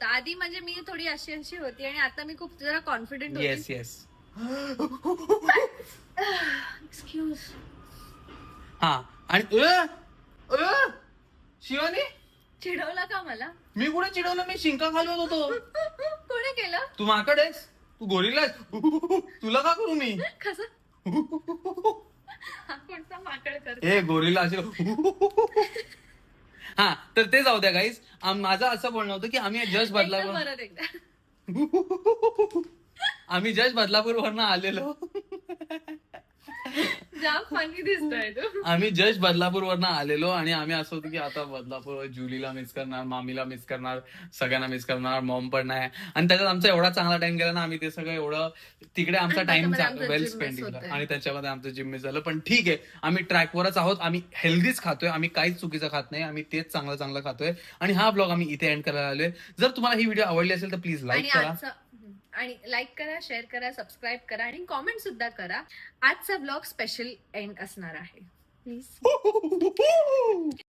आधी म्हणजे मी थोडी अशी अशी होती आणि आता मी खूप जरा कॉन्फिडेंट होती. Yes yes. एक्सक्यूज. हा आणि शिवानी चिडवला का मला? मी कुठे चिडवलं? मी शिंका घालवत होतो. कोणी केलं? तू माकड आहेस, तू गोरीला आहेस. तुला का करू मी? कसं? हा कोणता माकड करतो? ए गोरीला असे. हा तर ते जाऊ द्या गाईज. माझं असं बोलणं होतं की आम्ही जस्ट बदलापूर परत एकदा. आम्ही जस्ट बदलापूर वरनं आलेलो. जाम फनी दिसतोय तू. आम्ही जस्ट बदलापूर वरनं आलेलो आणि आम्ही असं होतं की आता बदलापूर जुलीला मिस करणार, मामीला मिस करणार, सगळ्यांना मिस करणार, मॉम पण नाही. आणि त्याच्यात आमचा एवढा चांगला टाइम गेला ना, आम्ही ते सगळं एवढं तिकडे आमचा टाइम वेल स्पेंड केला आणि त्याच्यामध्ये आमचं जिम मिस झालं. पण ठीक आहे, आम्ही ट्रॅकवरच आहोत. आम्ही हेल्दीच खातोय, आम्ही काहीच चुकीचं खात नाही, आम्ही तेच चांगलं चांगलं खातोय. आणि हा ब्लॉग आम्ही इथे एंड करायला आलोय. जर तुम्हाला ही व्हिडिओ आवडली असेल तर प्लीज लाईक करा आणि लाईक करा, शेअर करा, सबस्क्राईब करा आणि कॉमेंट सुद्धा करा. आजचा ब्लॉग स्पेशल एंड असणार आहे. प्लीज.